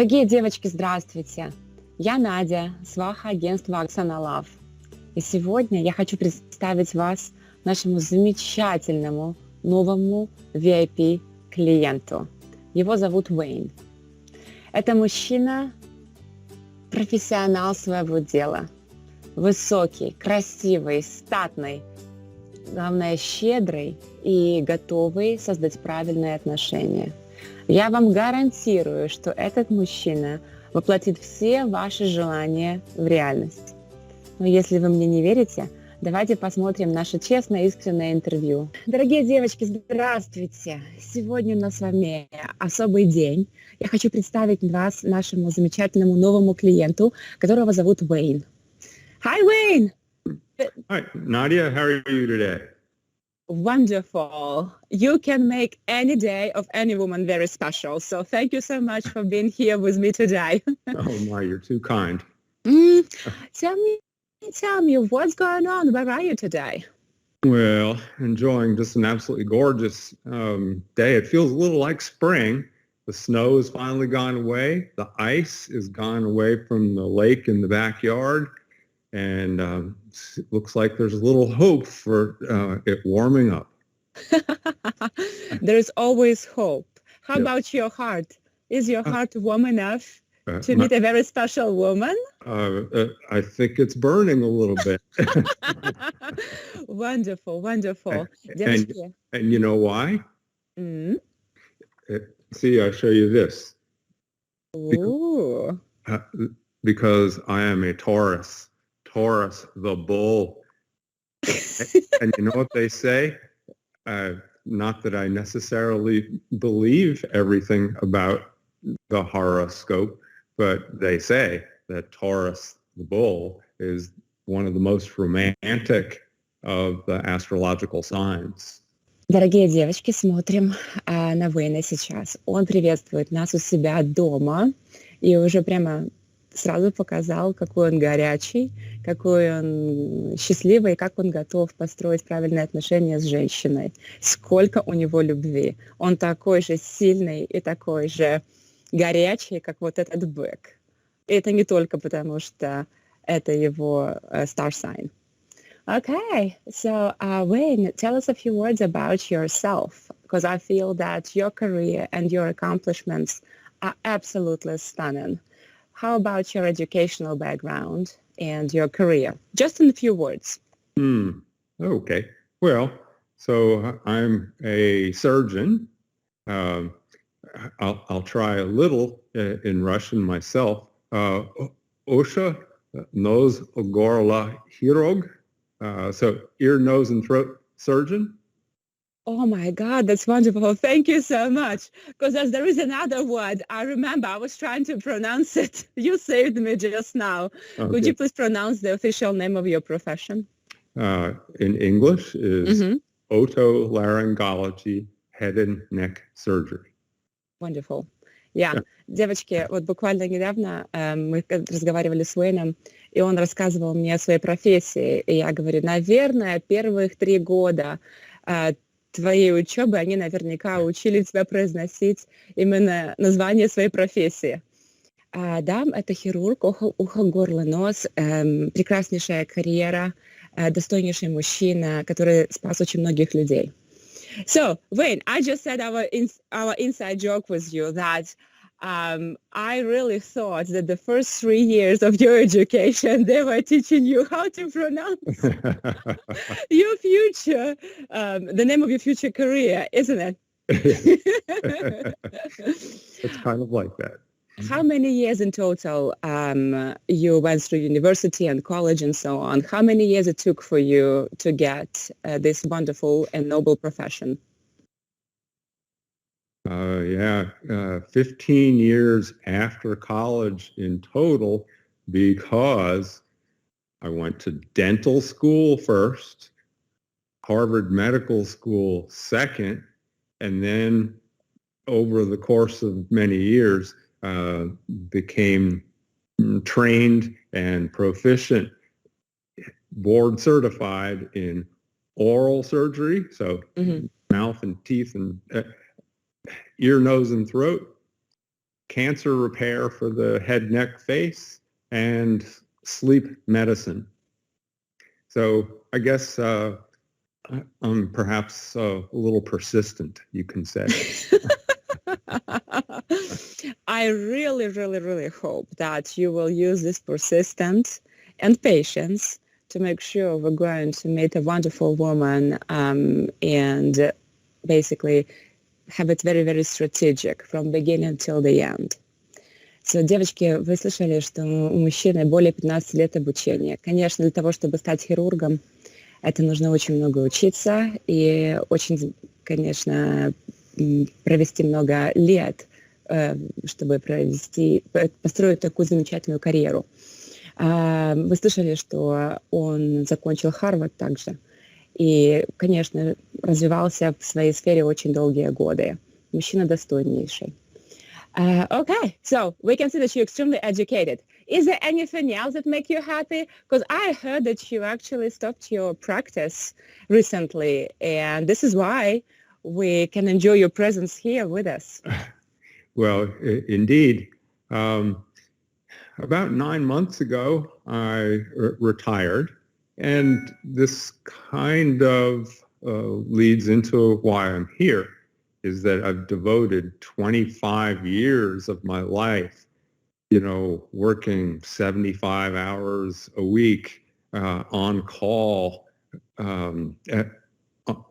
Дорогие девочки, здравствуйте! Я Надя, сваха агентства Оксана Лав. И сегодня я хочу представить вас нашему замечательному новому VIP-клиенту. Его зовут Уейн. Это мужчина, профессионал своего дела. Высокий, красивый, статный, главное, щедрый и готовый создать правильные отношения. Я вам гарантирую, что этот мужчина воплотит все ваши желания в реальность. Но если вы мне не верите, давайте посмотрим наше честное, искреннее интервью. Дорогие девочки, здравствуйте! Сегодня у нас с вами особый день. Я хочу представить вас нашему замечательному новому клиенту, которого зовут Уейн. Hi, Wayne! Hi, Nadia. How are you today? Wonderful. You can make any day of any woman very special. So thank you so much for being here with me today. Oh my, you're too kind. Tell me, what's going on? Where are you today? Well, enjoying just an absolutely gorgeous day. It feels a little like spring. The snow has finally gone away. The ice is gone away from the lake in the backyard. And it looks like there's a little hope for it warming up. There's always hope. How about your heart? Is your heart warm enough to meet a very special woman? I think it's burning a little bit. Wonderful, wonderful. And you know why? Mm. See, I'll show you this. Ooh. Because I am a Taurus. Taurus, the bull. And you know what they say? Not that I necessarily believe everything about the horoscope, but they say that Taurus, the bull, is one of the most romantic of the astrological signs. Дорогие девочки, смотрим на Уэйна сейчас. Он приветствует нас у себя дома и уже прямо сразу показал, какой он горячий, какой он счастливый, и как он готов построить правильные отношения с женщиной. Сколько у него любви. Он такой же сильный и такой же горячий, как вот этот бык. И это не только потому, что это его star sign. Okay, so Wayne, tell us a few words about yourself, because I feel that your career and your accomplishments are absolutely stunning. How about your educational background and your career? Just in a few words. Okay. Well, so I'm a surgeon. I'll try a little in Russian myself. Osha nose gorla chirurg. So ear, nose, and throat surgeon. Oh my God, that's wonderful. Thank you so much. Because there is another word. I remember I was trying to pronounce it. You saved me just now. Okay. Could you please pronounce the official name of your profession? In English is otolaryngology, head and neck surgery. Wonderful. Yeah. Девочки, вот буквально недавно мы разговаривали с Уэйном, и он рассказывал мне о своей профессии. И я говорю, наверное, первых 3 года твоей учебы, они наверняка учили тебя произносить именно название своей профессии. Да, это хирург, ухо, горло, нос, прекраснейшая карьера, достойнейший мужчина, который спас очень многих людей. So, Wayne, I just said our inside joke with you that I really thought that the first 3 years of your education, they were teaching you how to pronounce your future, the name of your future career, isn't it? It's kind of like that. How many years in total you went through university and college and so on? How many years it took for you to get this wonderful and noble profession? 15 years after college in total, because I went to dental school first, Harvard Medical School second, and then over the course of many years, became trained and proficient, board certified in oral surgery, so mouth and teeth and ear, nose, and throat, cancer repair for the head, neck, face, and sleep medicine. So I guess I'm perhaps a little persistent, you can say. I really, really, really hope that you will use this persistence and patience to make sure we're going to meet a wonderful woman and basically have it very, very strategic from beginning till the end. So, девочки, вы слышали, что у мужчины более 15 лет обучения. Конечно, для того, чтобы стать хирургом, это нужно очень много учиться и очень, конечно, провести много лет, чтобы построить такую замечательную карьеру. Вы слышали, что он закончил Харвард также. И, конечно, развивался в своей сфере очень долгие годы. Мужчина достойнейший. Okay, so we can see that you're extremely educated. Is there anything else that makes you happy? Because I heard that you actually stopped your practice recently, and this is why we can enjoy your presence here with us. Well, indeed. About 9 months ago, I retired, and this kind of leads into why I'm here, is that I've devoted 25 years of my life, working 75 hours a week on call, at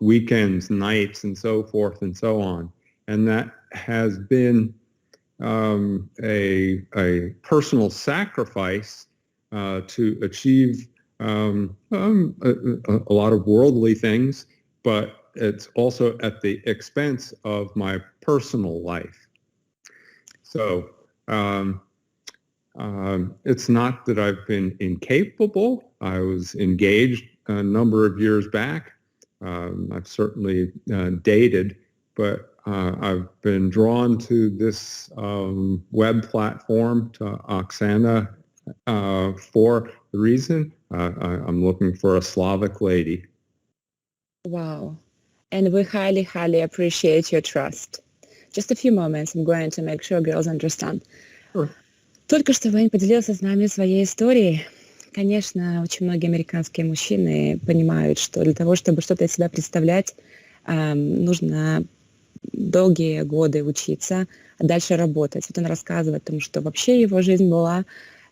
weekends, nights, and so forth and so on. And that has been a personal sacrifice to achieve a lot of worldly things, but it's also at the expense of my personal life. So it's not that I've been incapable. I was engaged a number of years back. I've certainly dated, but I've been drawn to this web platform, to Oksana, for the reason I'm looking for a Slavic lady. Wow. And we highly, highly appreciate your trust. Just a few moments, I'm going to make sure girls understand. Sure. Только что Уейн поделился с нами своей историей. Конечно, очень многие американские мужчины понимают, что для того, чтобы что-то из себя представлять, нужно долгие годы учиться, а дальше работать. Вот он рассказывает о том, что вообще его жизнь была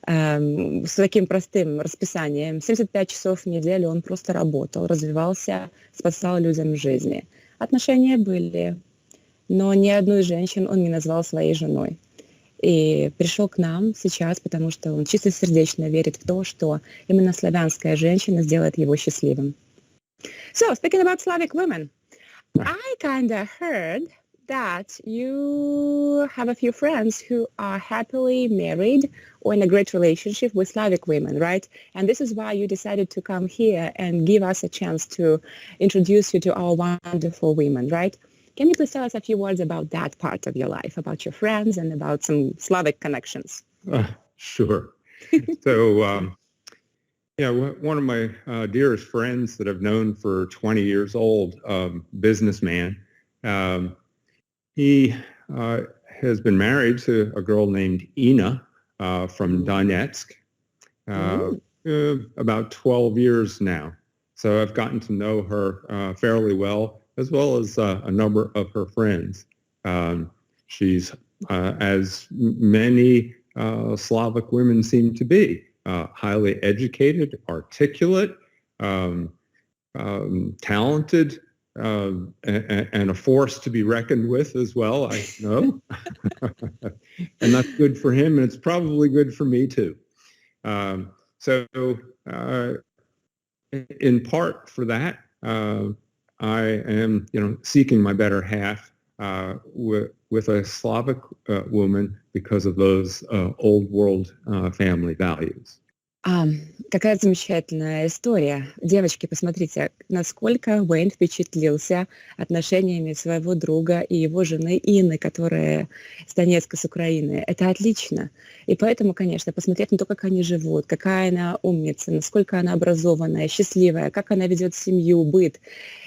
с таким простым расписанием. 75 часов в неделю он просто работал, развивался, спасал людям жизни. Отношения были, но ни одну из женщин он не назвал своей женой. И пришел к нам сейчас, потому что он чистосердечно верит в то, что именно славянская женщина сделает его счастливым. So, speaking about Slavic women, I kind of heard that you have a few friends who are happily married or in a great relationship with Slavic women, right? And this is why you decided to come here and give us a chance to introduce you to our wonderful women, right? Can you please tell us a few words about that part of your life, about your friends and about some Slavic connections? Sure. So, one of my dearest friends that I've known for 20 years old, businessman, he has been married to a girl named Ina from Donetsk, about 12 years now. So I've gotten to know her fairly well as a number of her friends. She's, as many Slavic women seem to be, highly educated, articulate, talented, and a force to be reckoned with as well, I know. And that's good for him, and it's probably good for me too. So in part for that, I am, seeking my better half with a Slavic woman because of those old world family values. Какая замечательная история. Девочки, посмотрите, насколько Уейн впечатлился отношениями своего друга и его жены Инны, которая с Донецка, с Украины. Это отлично. И поэтому, конечно, посмотреть на то, как они живут, какая она умница, насколько она образованная, счастливая, как она ведет семью, быт,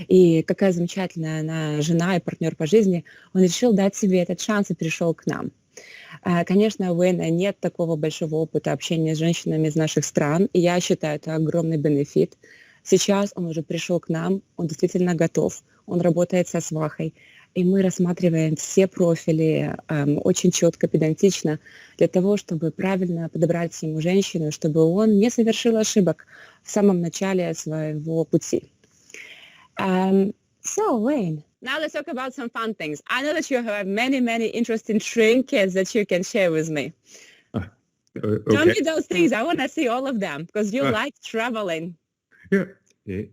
и какая замечательная она жена и партнер по жизни, он решил дать себе этот шанс и пришел к нам. Конечно, у Уэйна нет такого большого опыта общения с женщинами из наших стран, и я считаю, это огромный бенефит. Сейчас он уже пришел к нам, он действительно готов, он работает со свахой, и мы рассматриваем все профили очень четко, педантично, для того, чтобы правильно подобрать ему женщину, чтобы он не совершил ошибок в самом начале своего пути. So, Wayne, now let's talk about some fun things. I know that you have many, many interesting trinkets that you can share with me. Tell me those things. I want to see all of them because you like traveling. Yeah,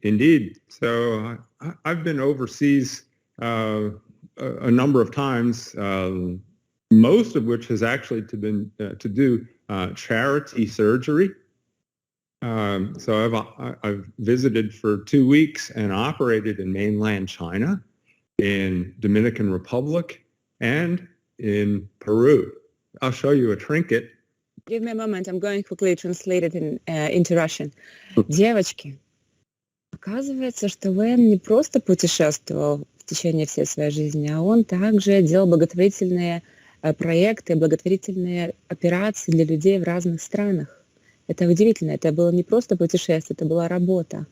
indeed. So I've been overseas a number of times, most of which has actually been to do charity surgery. So I've visited for 2 weeks and operated in mainland China, in Dominican Republic, and in Peru. I'll show you a trinket. Give me a moment. I'm going to quickly translate it into Russian. Девочки, оказывается, что Уэйн не просто путешествовал в течение всей своей жизни, а он также делал благотворительные проекты, благотворительные операции для людей в разных странах. Это удивительно, это было не просто путешествие, это была работа.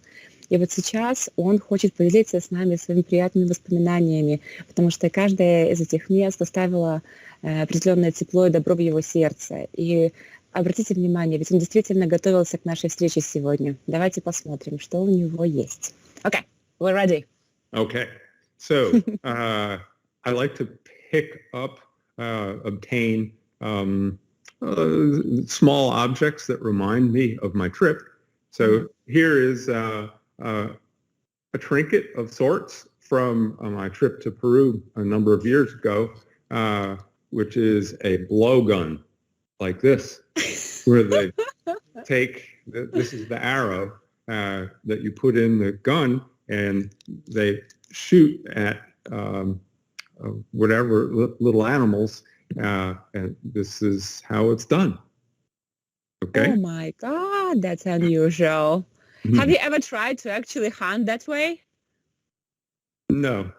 И вот сейчас он хочет поделиться с нами своими приятными воспоминаниями, потому что каждое из этих мест оставило определенное тепло и добро в его сердце. И обратите внимание, ведь он действительно готовился к нашей встрече сегодня. Давайте посмотрим, что у него есть. Okay, we're ready. Okay, so I like to pick up, obtain small objects that remind me of my trip. So here is a trinket of sorts from my trip to Peru a number of years ago, which is a blowgun like this, where they this is the arrow that you put in the gun and they shoot at whatever little animals. And this is how it's done. Okay. Oh my God, that's unusual. Have you ever tried to actually hunt that way? No,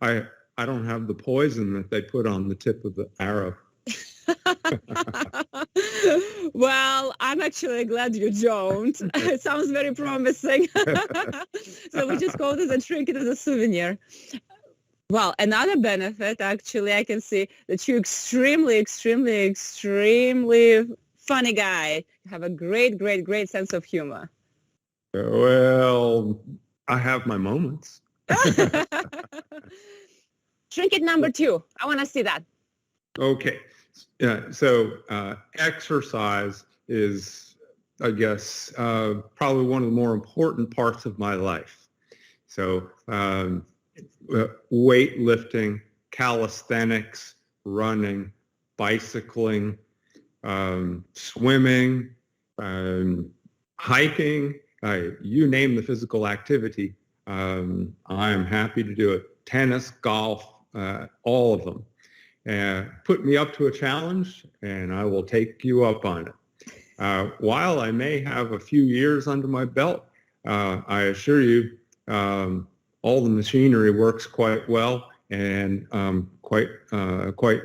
I don't have the poison that they put on the tip of the arrow. Well, I'm actually glad you don't. It sounds very promising. So we just call this a trinket as a souvenir. Well, another benefit, actually, I can see that you're extremely funny guy. You have a great sense of humor. Well, I have my moments. Trinket number 2. I want to see that. Okay. So exercise is, I guess, probably one of the more important parts of my life. So weightlifting, calisthenics, running, bicycling, swimming, hiking, you name the physical activity, I am happy to do it. Tennis, golf, all of them. Put me up to a challenge and I will take you up on it. While I may have a few years under my belt, I assure you all the machinery works quite well and quite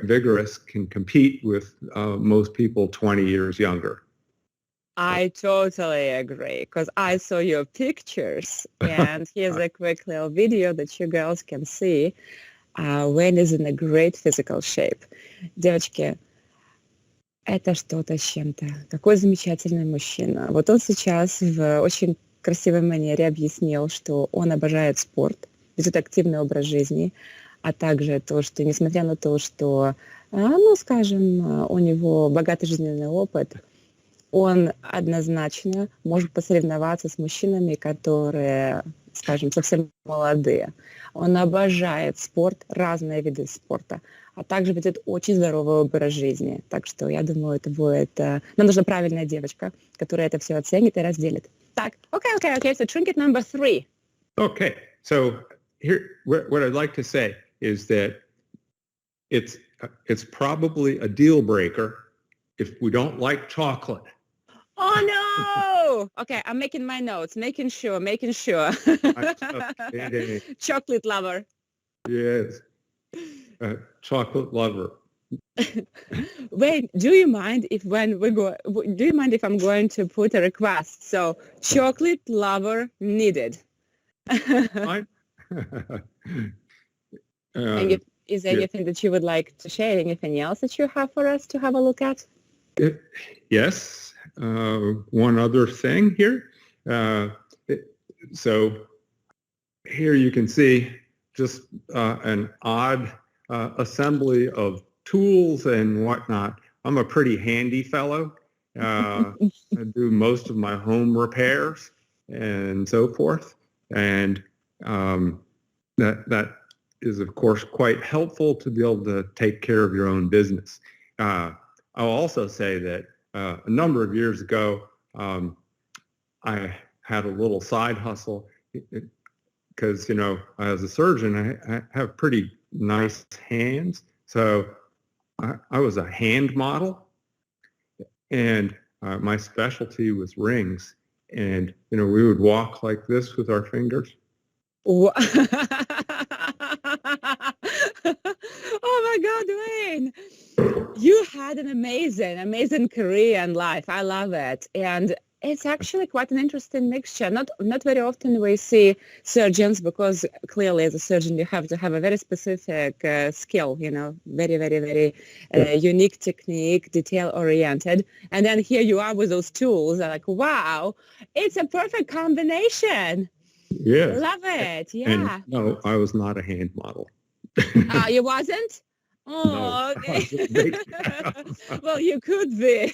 vigorous, can compete with most people 20 years younger. I totally agree because I saw your pictures and here's a quick little video that you girls can see. Wayne is in a great physical shape. Девочки, это что-то с чем-то. Какой замечательный мужчина. Вот он сейчас в очень красивой манере объяснил, что он обожает спорт, ведет активный образ жизни, а также то, что несмотря на то, что, ну, скажем, у него богатый жизненный опыт, он однозначно может посоревноваться с мужчинами, которые, скажем, совсем молодые. Он обожает спорт, разные виды спорта, а также ведет очень здоровый образ жизни. Так что я думаю, это будет... Нам нужна правильная девочка, которая это все оценит и разделит. Так, okay. So trinket number 3. Okay. So here, what I'd like to say is that it's probably a deal breaker if we don't like chocolate. Oh no! Okay, I'm making my notes, making sure. Okay. Chocolate lover. Yes. Chocolate lover. Wait, do you mind if I'm going to put a request? So, chocolate lover needed. Fine. And is there yeah. anything that you would like to share? Anything else that you have for us to have a look at? Yes. One other thing here. So here you can see just an odd assembly of tools and whatnot. I'm a pretty handy fellow. I do most of my home repairs and so forth. And that is, of course, quite helpful to be able to take care of your own business. I'll also say that a number of years ago, I had a little side hustle because, as a surgeon, I have pretty nice hands. So I was a hand model, and my specialty was rings. And, we would walk like this with our fingers. Oh my God, Wayne, you had an amazing career and life. I love it. And it's actually quite an interesting mixture. Not very often we see surgeons, because clearly as a surgeon you have to have a very specific skill, very, very, very unique technique, detail-oriented. And then here you are with those tools. I'm like, wow, it's a perfect combination. Yes. Love it. Yeah. And no, I was not a hand model. You wasn't? Oh, No, okay. Well, you could be.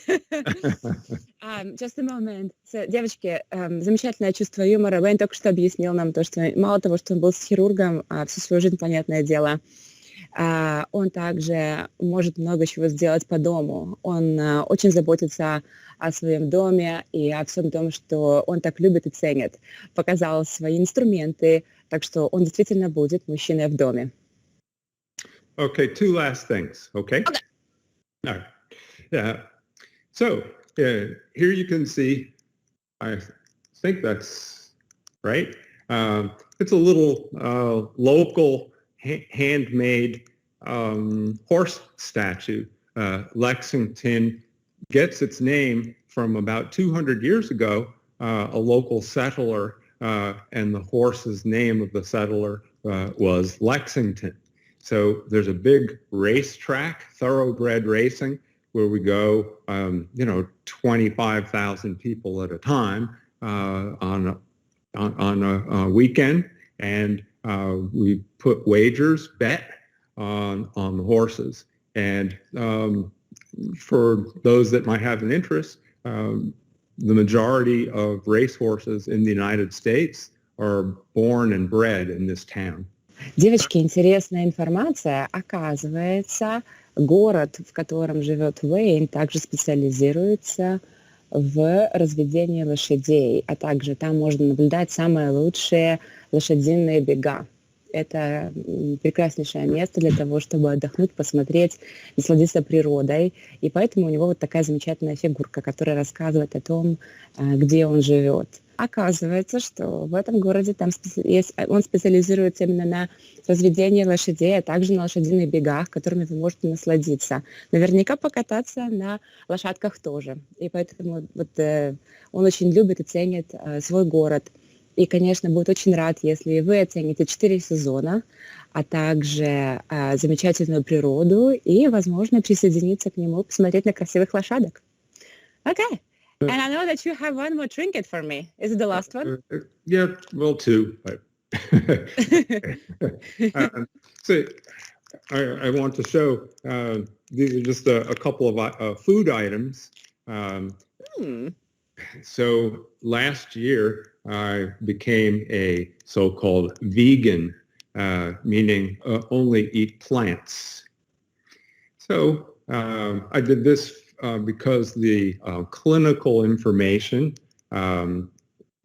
Just a moment. So, девочки, замечательное чувство юмора. Уейн только что объяснил нам то, что мало того, что он был с хирургом всю свою жизнь, понятное дело, он также может много чего сделать по дому. Он очень заботится о своем доме и о всем том, что он так любит и ценит. Показал свои инструменты, так что он действительно будет мужчиной в доме. Okay, two last things, okay? Okay. All right. Yeah. So here you can see, I think that's right. It's a little local handmade horse statue. Lexington gets its name from about 200 years ago, a local settler, and the horse's name of the settler was Lexington. So there's a big racetrack, thoroughbred racing, where we go, 25,000 people at a time on a weekend, and we put wagers, bet on the horses. And for those that might have an interest, the majority of racehorses in the United States are born and bred in this town. Девочки, интересная информация. Оказывается, город, в котором живет Уейн, также специализируется в разведении лошадей, а также там можно наблюдать самые лучшие лошадиные бега. Это прекраснейшее место для того, чтобы отдохнуть, посмотреть, насладиться природой. И поэтому у него вот такая замечательная фигурка, которая рассказывает о том, где он живет. Оказывается, что в этом городе он специализируется именно на разведении лошадей, а также на лошадиных бегах, которыми вы можете насладиться. Наверняка покататься на лошадках тоже. И поэтому он очень любит и ценит свой город. И, конечно, будет очень рад, если вы оцените 4 сезона, а также замечательную природу и, возможно, присоединиться к нему, посмотреть на красивых лошадок. Okay. And I know that you have one more trinket for me. Is it the last one? Yeah, well, two. So I want to show these are just a couple of food items. So last year, I became a so-called vegan, meaning only eat plants. So I did this because the clinical information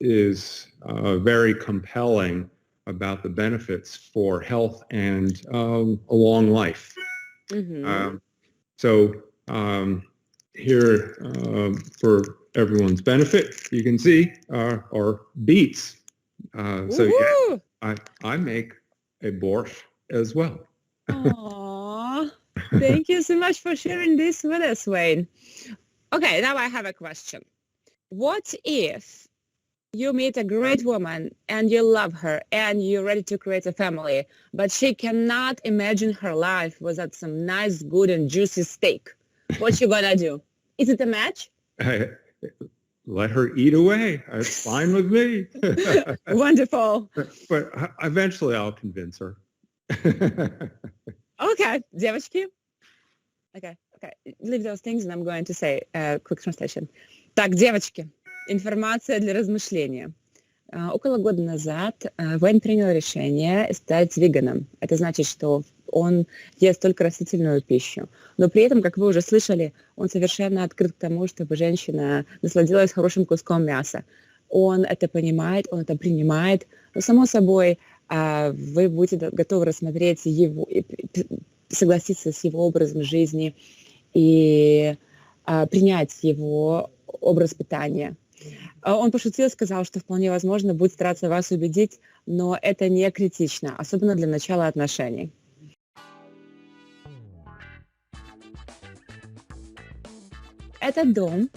is very compelling about the benefits for health and a long life. Mm-hmm. So here, for everyone's benefit, you can see are beets. So yeah, I make a borscht as well. Aww. Thank you so much for sharing this with us, Wayne. Okay, now I have a question. What if you meet a great woman and you love her and you're ready to create a family, but she cannot imagine her life without some nice, good, and juicy steak? What you gonna do? Is it a match? Let her eat away. It's fine with me. Wonderful. But eventually I'll convince her. Okay, девочки. Okay. Leave those things and I'm going to say a quick translation. Так, девочки, информация для размышления. Около года назад Уэйн принял решение стать веганом. Это значит, что он ест только растительную пищу. Но при этом, как вы уже слышали, он совершенно открыт к тому, чтобы женщина насладилась хорошим куском мяса. Он это понимает, он это принимает. Но, само собой, вы будете готовы рассмотреть его, согласиться с его образом жизни и принять его образ питания. Он пошутил и сказал, что вполне возможно будет стараться вас убедить, но это не критично, особенно для начала отношений. Этот дом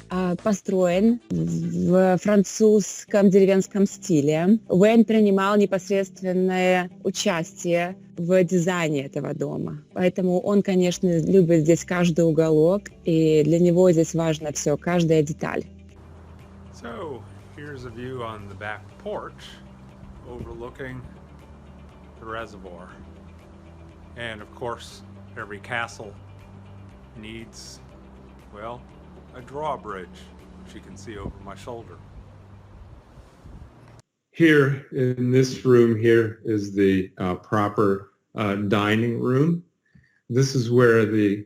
построен в французском деревенском стиле. Уэйн принимал непосредственное участие в дизайне этого дома. Поэтому он, конечно, любит здесь каждый уголок, и для него здесь важно все, каждая деталь. So, here's a view on the back porch overlooking the reservoir. And of course, every castle needs, well, a drawbridge, which you can see over my shoulder. Here in this room here is the proper dining room. This is where the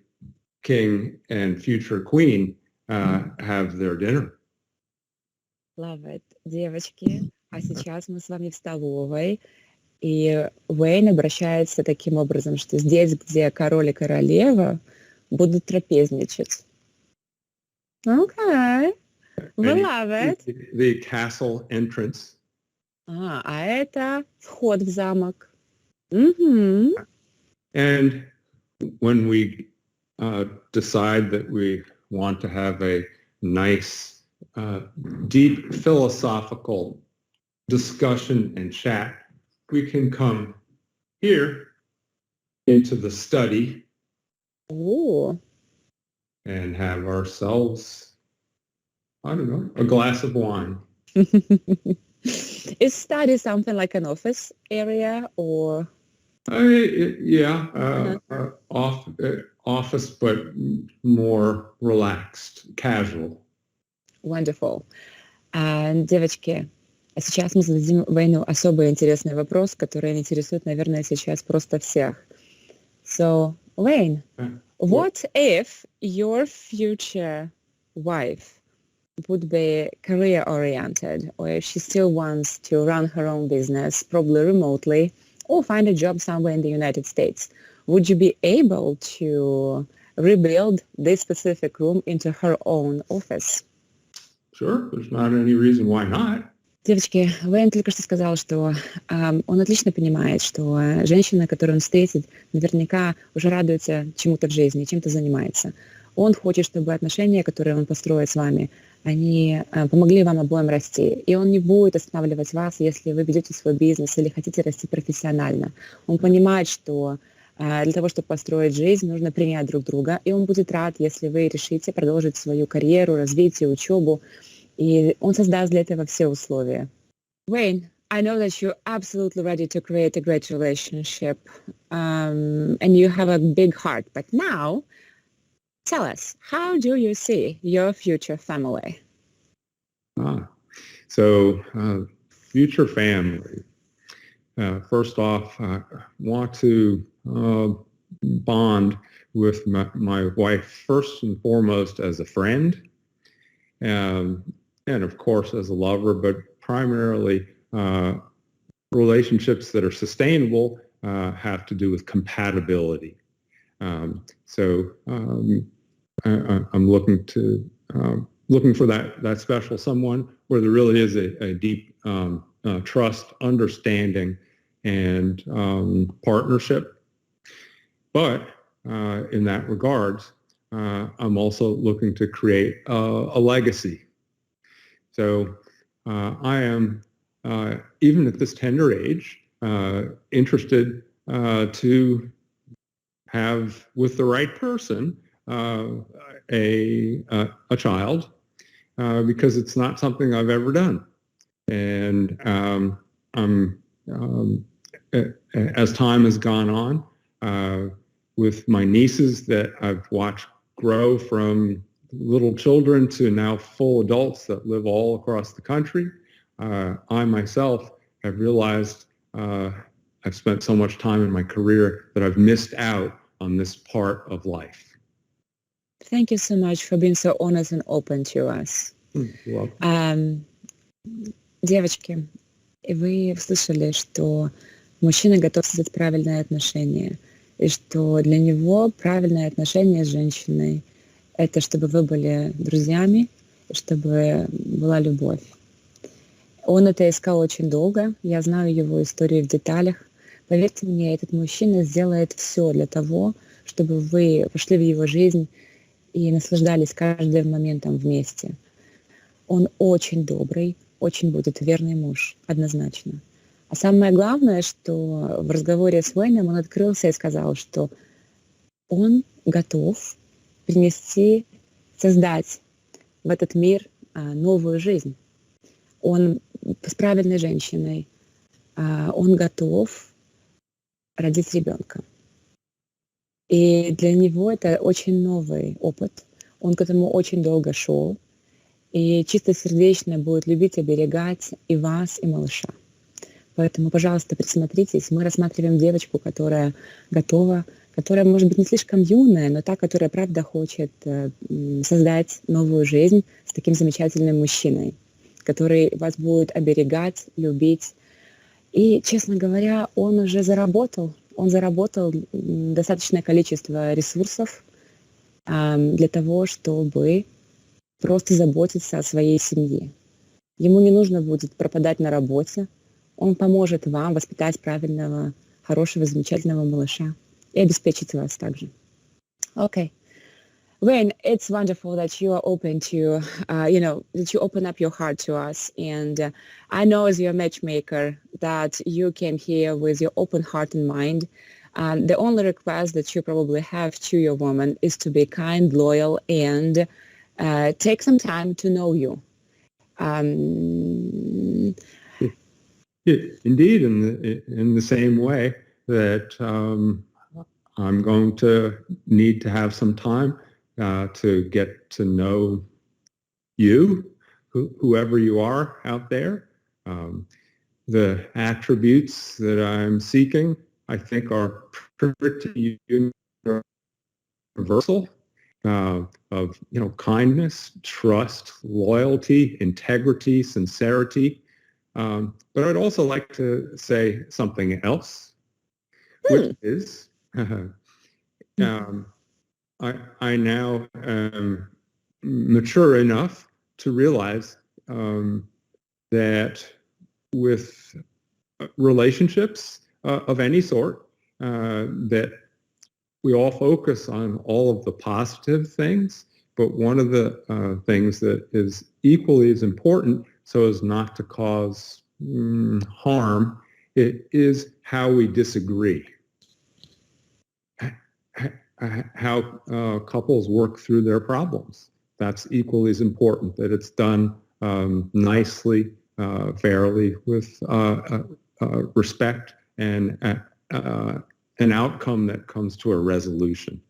king and future queen have their dinner. Love it, девочки. А сейчас мы с вами в столовой, и Уэйн обращается таким образом, что здесь, где король и королева будут трапезничать. Okay, we love it. The castle entrance. А это вход в замок. Mm-hmm. And when we decide that we want to have a nice, deep philosophical discussion and chat, we can come here into the study. Ooh. And have ourselves, I don't know, a glass of wine. Is study something like an office area or? Office, but more relaxed, casual. Wonderful. Девочки, сейчас мы зададим Уэйну особо интересный вопрос, который интересует, наверное, сейчас просто всех. So, Уэйн, what if your future wife would be career-oriented, or if she still wants to run her own business, probably remotely, or find a job somewhere in the United States? Would you be able to rebuild this specific room into her own office? Sure, there's not any reason why not. Девочки, Уэйн только что сказал, что он отлично понимает, что женщина, которую он встретит, наверняка уже радуется чему-то в жизни, чем-то занимается. Он хочет, чтобы отношения, которые он построит с вами, они помогли вам обоим расти. И он не будет останавливать вас, если вы ведете свой бизнес или хотите расти профессионально. Он понимает, что для того, чтобы построить жизнь, нужно принять друг друга. И он будет рад, если вы решите продолжить свою карьеру, развитие, учебу. И он создаст для этого все условия. Wayne, I know that you're absolutely ready to create a great relationship, and you have a big heart. But now, tell us, how do you see your future family? Future family. First off, I want to bond with my wife first and foremost as a friend. And of course as a lover, but primarily relationships that are sustainable have to do with compatibility. I'm looking for that special someone where there really is a deep trust, understanding, and partnership. But in that regards. I'm also looking to create a legacy. So I am, even at this tender age, interested to have, with the right person, a child, because it's not something I've ever done. And as time has gone on, with my nieces that I've watched grow from little children to now full adults that live all across the country, I myself have realized I've spent so much time in my career that I've missed out on this part of life. Thank you so much for being so honest and open to us. You're welcome. Девочки, вы слышали, что мужчина готов создать правильные отношения, и что для него правильное отношение с женщиной — это чтобы вы были друзьями, и чтобы была любовь. Он это искал очень долго, я знаю его историю в деталях. Поверьте мне, этот мужчина сделает все для того, чтобы вы пошли в его жизнь и наслаждались каждым моментом вместе. Он очень добрый, очень будет верный муж, однозначно. А самое главное, что в разговоре с Уэйном он открылся и сказал, что он готов принести, создать в этот мир новую жизнь. Он с правильной женщиной, он готов родить ребенка. И для него это очень новый опыт. Он к этому очень долго шел. И чистосердечно будет любить, оберегать и вас, и малыша. Поэтому, пожалуйста, присмотритесь. Мы рассматриваем девочку, которая готова, которая, может быть, не слишком юная, но та, которая, правда, хочет создать новую жизнь с таким замечательным мужчиной, который вас будет оберегать, любить. И, честно говоря, он уже заработал. Он заработал достаточное количество ресурсов для того, чтобы просто заботиться о своей семье. Ему не нужно будет пропадать на работе. Он поможет вам воспитать правильного, хорошего, замечательного малыша и обеспечить вас также. Okay. Wayne, it's wonderful that you are open to, that you open up your heart to us. And I know as your matchmaker that you came here with your open heart and mind. The only request that you probably have to your woman is to be kind, loyal, and take some time to know you. Indeed, in the same way that I'm going to need to have some time to get to know you, whoever you are out there. The attributes that I'm seeking, I think, are pretty universal, of kindness, trust, loyalty, integrity, sincerity. But I'd also like to say something else, which is I now am mature enough to realize that with relationships of any sort, that we all focus on all of the positive things, but one of the things that is equally as important, so as not to cause harm, it is how we disagree. How couples work through their problems. That's equally as important, that it's done nicely, fairly, with respect and an outcome that comes to a resolution.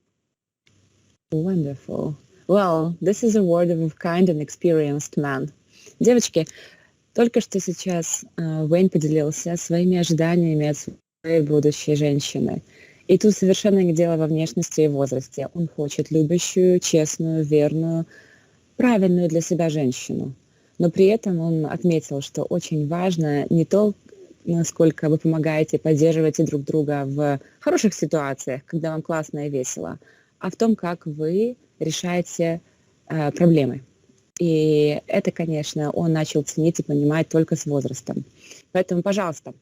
Wonderful. Well, this is a word of a kind and experienced man. Девочки, только что сейчас Уэйн поделился своими ожиданиями от своей будущей женщины. И тут совершенно не дело во внешности и возрасте. Он хочет любящую, честную, верную, правильную для себя женщину. Но при этом он отметил, что очень важно не то, насколько вы помогаете, поддерживаете друг друга в хороших ситуациях, когда вам классно и весело, а в том, как вы решаете проблемы. И это, конечно, он начал ценить и понимать только с возрастом. Поэтому, пожалуйста,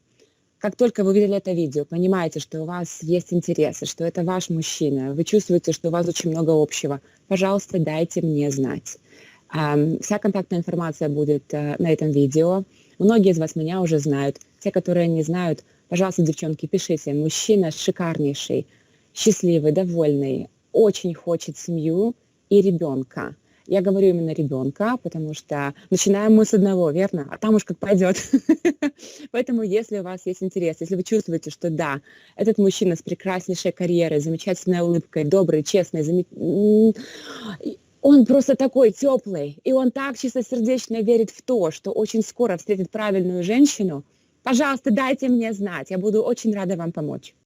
как только вы увидели это видео, понимаете, что у вас есть интересы, что это ваш мужчина, вы чувствуете, что у вас очень много общего, пожалуйста, дайте мне знать. Вся контактная информация будет на этом видео. Многие из вас меня уже знают. Те, которые не знают, пожалуйста, девчонки, пишите. Мужчина шикарнейший, счастливый, довольный, очень хочет семью и ребенка. Я говорю именно ребенка, потому что начинаем мы с одного, верно? А там уж как пойдет. Поэтому, если у вас есть интерес, если вы чувствуете, что да, этот мужчина с прекраснейшей карьерой, замечательной улыбкой, добрый, честный, он просто такой теплый, и он так чистосердечно верит в то, что очень скоро встретит правильную женщину, пожалуйста, дайте мне знать, я буду очень рада вам помочь.